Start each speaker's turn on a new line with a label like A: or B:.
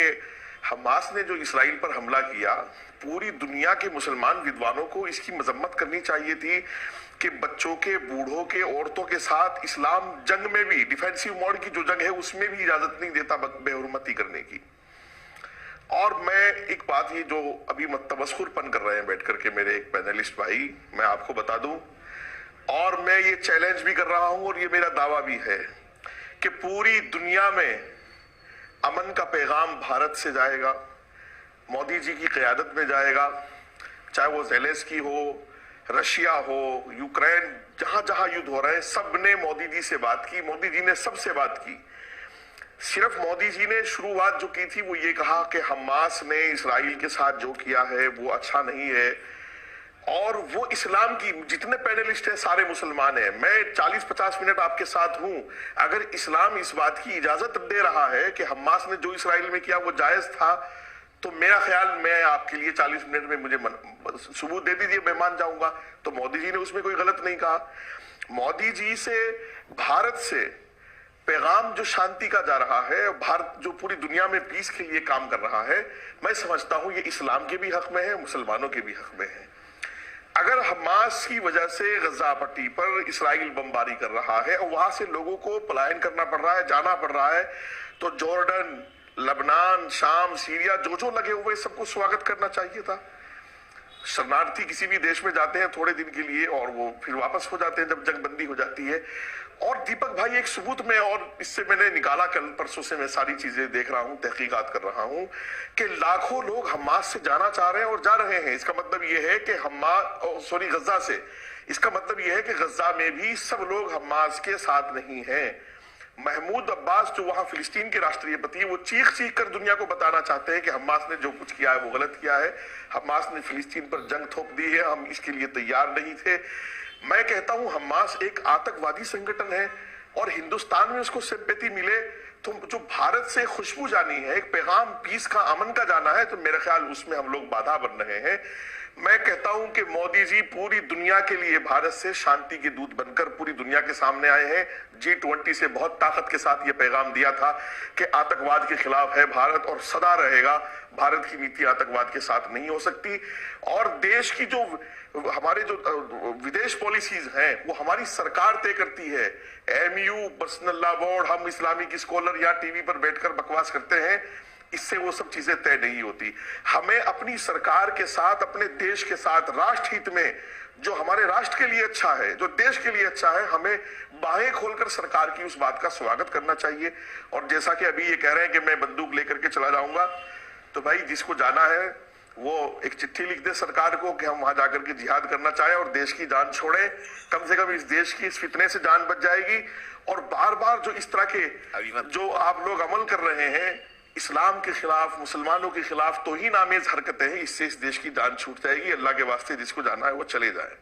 A: کہ حماس نے جو اسرائیل پر حملہ کیا، پوری دنیا کے مسلمان ویدوانوں کو اس کی مذمت کرنی چاہیے تھی کہ بچوں کے، بوڑھوں کے، عورتوں کے ساتھ اسلام جنگ میں بھی، ڈیفینسیو موڈ کی جو جنگ ہے اس میں بھی اجازت نہیں دیتا بے حرمتی کرنے کی۔ اور میں ایک بات یہ جو ابھی تبصر پن کر رہے ہیں بیٹھ کر کے میرے ایک پینلسٹ بھائی، میں آپ کو بتا دوں اور میں یہ چیلنج بھی کر رہا ہوں اور یہ میرا دعویٰ بھی ہے کہ پوری دنیا میں امن کا پیغام بھارت سے جائے گا، مودی جی کی قیادت میں جائے گا، چاہے وہ زیلیسکی ہو، رشیا ہو، یوکرین، جہاں جہاں یدھ ہو رہے ہیں، سب نے مودی جی سے بات کی، مودی جی نے سب سے بات کی۔ صرف مودی جی نے شروعات جو کی تھی وہ یہ کہا کہ حماس نے اسرائیل کے ساتھ جو کیا ہے وہ اچھا نہیں ہے، اور وہ اسلام کی جتنے پینلسٹ ہیں سارے مسلمان ہیں، میں 40-50 منٹ آپ کے ساتھ ہوں، اگر اسلام اس بات کی اجازت دے رہا ہے کہ حماس نے جو اسرائیل میں کیا وہ جائز تھا، تو میرا خیال میں آپ کے لیے 40 منٹ میں مجھے ثبوت دے دیجئے، میں مان جاؤں گا۔ تو مودی جی نے اس میں کوئی غلط نہیں کہا۔ مودی جی سے، بھارت سے پیغام جو شانتی کا جا رہا ہے، بھارت جو پوری دنیا میں پیس کے لیے کام کر رہا ہے، میں سمجھتا ہوں یہ اسلام کے بھی حق میں ہے، مسلمانوں کے بھی حق میں ہے۔ اگر حماس کی وجہ سے غزہ پٹی پر اسرائیل بمباری کر رہا ہے اور وہاں سے لوگوں کو پلائن کرنا پڑ رہا ہے، جانا پڑ رہا ہے، تو جارڈن، لبنان، شام، سیریا، جو لگے ہوئے سب کو سواگت کرنا چاہیے تھا۔ شرنارتھی کسی بھی دیش میں جاتے ہیں تھوڑے دن کے لیے اور وہ پھر واپس ہو جاتے ہیں جب جنگ بندی ہو جاتی ہے۔ اور دیپک بھائی ایک ثبوت میں، اور اس سے میں نے نکالا کل پرسوں سے، میں ساری چیزیں دیکھ رہا ہوں، تحقیقات کر رہا ہوں کہ لاکھوں لوگ حماس سے جانا چاہ رہے ہیں اور جا رہے ہیں۔ اس کا مطلب یہ ہے کہ غزہ سے، اس کا مطلب یہ ہے کہ غزہ میں بھی سب لوگ حماس کے ساتھ نہیں ہیں۔ محمود عباس جو وہاں فلسطین کے راشٹریہ پتی ہیں، وہ چیخ کر دنیا کو بتانا چاہتے ہیں کہ حماس نے جو کچھ کیا ہے وہ غلط کیا ہے، حماس نے فلسطین پر جنگ تھوپ دی ہے، ہم اس کے لیے تیار نہیں تھے۔ میں کہتا ہوں حماس ایک آتنکوادی سنگٹن ہے اور ہندوستان میں اس کو سمپیتی ملے تو جو بھارت سے خوشبو جانی ہے، ایک پیغام پیس کا، امن کا جانا ہے، تو میرا خیال اس میں ہم لوگ بادھا بن رہے ہیں۔ میں کہتا ہوں کہ مودی جی پوری دنیا کے لیے بھارت سے شانتی کے دودت بن کر پوری دنیا کے سامنے آئے ہیں۔ G20 سے بہت طاقت کے ساتھ یہ پیغام دیا تھا کہ آتنکواد کے خلاف ہے بھارت اور سدا رہے گا، بھارت کی نیتی آتنکواد کے ساتھ نہیں ہو سکتی۔ اور دیش کی جو ہمارے جو ودیش پالیسیز ہیں وہ ہماری سرکار طے کرتی ہے۔ MU، برسن اللہ بورڈ، ہم اسلامی کی اسکالر یا ٹی وی پر بیٹھ کر بکواس کرتے ہیں، اس سے وہ سب چیزیں طے نہیں ہوتی۔ ہمیں اپنی سرکار کے ساتھ، اپنے دیش کے ساتھ، راشٹر ہت میں جو ہمارے راشٹر کے لیے اچھا ہے، جو دیش کے لیے اچھا ہے، ہمیں باہیں کھول کر سرکار کی اس بات کا سواگت کرنا چاہیے۔ اور جیسا کہ ابھی یہ کہہ رہے ہیں کہ میں بندوق لے کر کے چلا جاؤں گا، تو بھائی جس کو جانا ہے وہ ایک چٹھی لکھ دے سرکار کو کہ ہم وہاں جا کر کے جہاد کرنا چاہیں اور دیش کی جان چھوڑیں، کم سے کم اس دیش کی اس فتنے سے جان بچ جائے گی۔ اور بار بار جو اس طرح کے جو آپ لوگ عمل کر رہے ہیں، اسلام کے خلاف، مسلمانوں کے خلاف توہین آمیز حرکتیں ہیں، اس سے اس دیش کی جان چھوٹ جائے گی۔ اللہ کے واسطے جس کو جانا ہے وہ چلے جائے۔